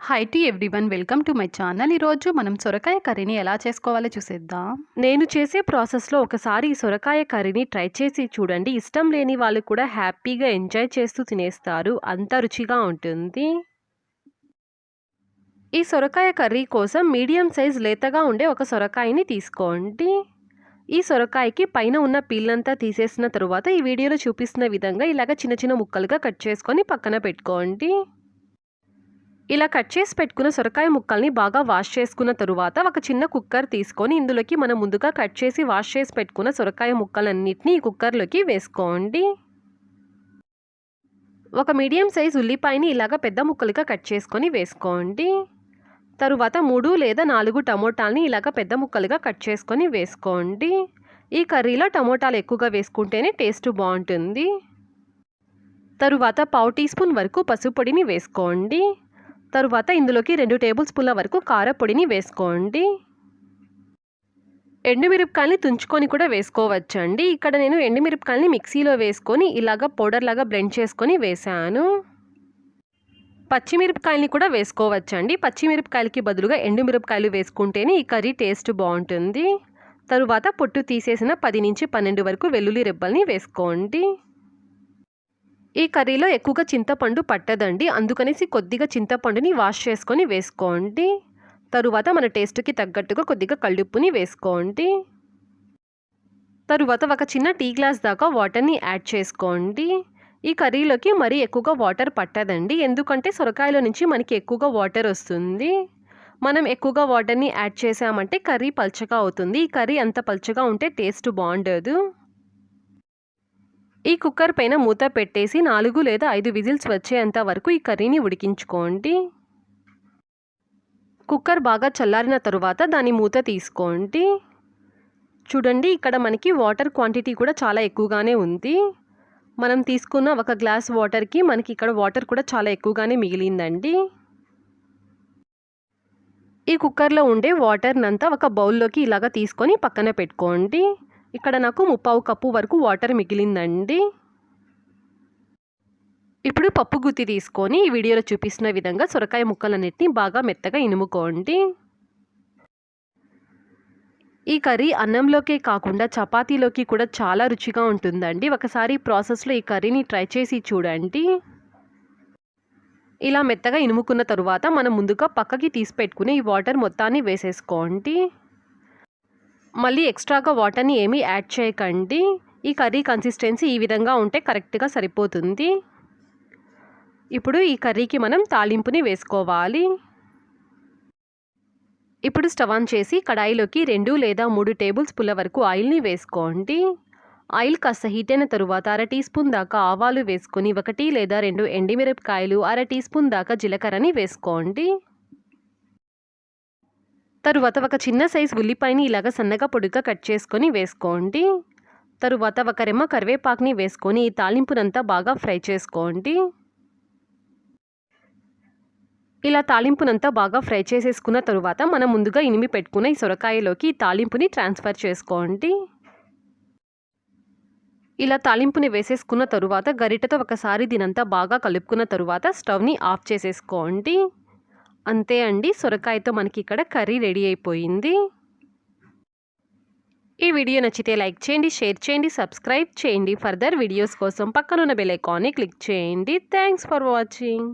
Hi to everyone, welcome to my channel. ఈరోజు మనం సొరకాయ కర్రీని ఎలా చేసుకోవాలో చూసేద్దాం. నేను చేసే ప్రాసెస్‌లో ఒకసారి ఈ సొరకాయ కర్రీని ట్రై చేసి చూడండి. ఇష్టం లేని వాళ్ళు కూడా హ్యాపీగా ఎంజాయ్ చేస్తూ తినేస్తారు. అంత రుచిగా ఉంటుంది. ఈ సొరకాయ కర్రీ కోసం మీడియం సైజ్ లేతగా ఉండే ఒక సొరకాయని తీసుకోండి. ఈ సొరకాయకి పైన ఉన్న పీలంతా తీసేసిన తరువాత ఈ వీడియోలో చూపిస్తున్న విధంగా ఇలాగ చిన్న చిన్న ముక్కలుగా కట్ చేసుకొని పక్కన పెట్టుకోండి. ఇలా కట్ చేసి పెట్టుకున్న సొరకాయ ముక్కల్ని బాగా వాష్ చేసుకున్న తరువాత ఒక చిన్న కుక్కర్ తీసుకొని ఇందులోకి మనం ముందుగా కట్ చేసి వాష్ చేసి పెట్టుకున్న సొరకాయ ముక్కలన్నిటిని ఈ కుక్కర్లోకి వేసుకోండి. ఒక మీడియం సైజ్ ఉల్లిపాయని ఇలాగ పెద్ద ముక్కలుగా కట్ చేసుకొని వేసుకోండి. తరువాత 3 లేదా 4 టమోటాలని ఇలాగ పెద్ద ముక్కలుగా కట్ చేసుకొని వేసుకోండి. ఈ కర్రీలో టమోటాలు ఎక్కువగా వేసుకుంటేనే టేస్ట్ బాగుంటుంది. తరువాత 1/2 టీ స్పూన్ వరకు పసుపు పొడిని వేసుకోండి. తరువాత ఇందులోకి 2 టేబుల్ స్పూన్ల వరకు కారపొడిని వేసుకోండి. ఎండుమిరపకాయలని తుంచుకొని కూడా వేసుకోవచ్చండి. ఇక్కడ నేను ఎండుమిరపకాయలని మిక్సీలో వేసుకొని ఇలాగ పౌడర్ లాగా బ్లెండ్ చేసుకొని వేసాను. పచ్చిమిరపకాయలని కూడా వేసుకోవచ్చండి. పచ్చిమిరపకాయలకి బదులుగా ఎండుమిరపకాయలు వేసుకుంటేనే ఈ కర్రీ టేస్ట్ బాగుంటుంది. తరువాత పొట్టు తీసేసిన 10 నుంచి 12 వరకు వెల్లుల్లి రెబ్బల్ని వేసుకోండి. ఈ కర్రీలో ఎక్కువగా చింతపండు పట్టదండి, అందుకనేసి కొద్దిగా చింతపండుని వాష్ చేసుకొని వేసుకోండి. తరువాత మన టేస్ట్కి తగ్గట్టుగా కొద్దిగా కల్లుప్పుని వేసుకోండి. తరువాత ఒక చిన్న టీ గ్లాస్ దాకా వాటర్ని యాడ్ చేసుకోండి. ఈ కర్రీలోకి మరీ ఎక్కువగా వాటర్ పట్టదండి, ఎందుకంటే సొరకాయలో నుంచి మనకి ఎక్కువగా వాటర్ వస్తుంది. మనం ఎక్కువగా వాటర్ని యాడ్ చేసామంటే కర్రీ పల్చగా అవుతుంది. ఈ కర్రీ అంత పల్చగా ఉంటే టేస్ట్ బాగుండదు. ఈ కుక్కర్ పైన మూత పెట్టేసి 4 లేదా 5 విజిల్స్ వచ్చేంత వరకు ఈ కర్రీని ఉడికించుకోండి. కుక్కర్ బాగా చల్లారిన తరువాత దాని మూత తీసుకోండి. చూడండి, ఇక్కడ మనకి వాటర్ క్వాంటిటీ కూడా చాలా ఎక్కువగానే ఉంది. మనం తీసుకున్న ఒక గ్లాస్ వాటర్కి మనకి ఇక్కడ వాటర్ కూడా చాలా ఎక్కువగానే మిగిలిందండి. ఈ కుక్కర్లో ఉండే వాటర్నంతా ఒక బౌల్లోకి ఇలాగ తీసుకొని పక్కన పెట్టుకోండి. ఇక్కడ నాకు 3/4 కప్పు వరకు వాటర్ మిగిలిందండి. ఇప్పుడు పప్పు గుత్తి తీసుకొని ఈ వీడియోలో చూపిస్తున్న విధంగా సొరకాయ ముక్కలన్నిటిని బాగా మెత్తగా ఇనుముకోండి. ఈ కర్రీ అన్నంలోకే కాకుండా చపాతీలోకి కూడా చాలా రుచిగా ఉంటుందండి. ఒకసారి ప్రాసెస్లో ఈ కర్రీని ట్రై చేసి చూడండి. ఇలా మెత్తగా ఇనుముకున్న తరువాత మనం ముందుగా పక్కకి తీసి పెట్టుకుని ఈ వాటర్ మొత్తాన్ని వేసేసుకోండి. మళ్ళీ ఎక్స్ట్రాగా వాటర్ని ఏమీ యాడ్ చేయకండి. ఈ కర్రీ కన్సిస్టెన్సీ ఈ విధంగా ఉంటే కరెక్ట్గా సరిపోతుంది. ఇప్పుడు ఈ కర్రీకి మనం తాలింపుని వేసుకోవాలి. ఇప్పుడు స్టవ్ ఆన్ చేసి కడాయిలోకి 2 లేదా 3 టేబుల్ స్పూన్ల వరకు ఆయిల్ని వేసుకోండి. ఆయిల్ కాస్త హీట్ అయిన తరువాత 1/2 టీ స్పూన్ దాకా ఆవాలు వేసుకొని 1 లేదా 2 ఎండుమిరపకాయలు, 1/2 టీ స్పూన్ దాకా జీలకర్రని వేసుకోండి. తరువాత ఒక చిన్న సైజ్ ఉల్లిపాయని ఇలాగ సన్నగా పొడుగ్గా కట్ చేసుకొని వేసుకోండి. తరువాత ఒక రెమ్మ కరివేపాకుని వేసుకొని ఈ తాలింపునంతా బాగా ఫ్రై చేసుకోండి. ఇలా తాలింపునంతా బాగా ఫ్రై చేసేసుకున్న తరువాత మనం ముందుగా ఇనిమి పెట్టుకున్న ఈ సొరకాయలోకి ఈ తాలింపుని ట్రాన్స్ఫర్ చేసుకోండి. ఇలా తాలింపుని వేసేసుకున్న తరువాత గరిటెతో ఒకసారి దీనంతా బాగా కలుపుకున్న తరువాత స్టవ్ని ఆఫ్ చేసేసుకోండి. అంతే అండి, సొరకాయతో మనకి ఇక్కడ కర్రీ రెడీ అయిపోయింది. ఈ వీడియో నచ్చితే లైక్ చేయండి, షేర్ చేయండి, సబ్స్క్రైబ్ చేయండి. ఫర్దర్ వీడియోస్ కోసం పక్కనున్న బెల్ ఐకాన్ని క్లిక్ చేయండి. Thanks for watching.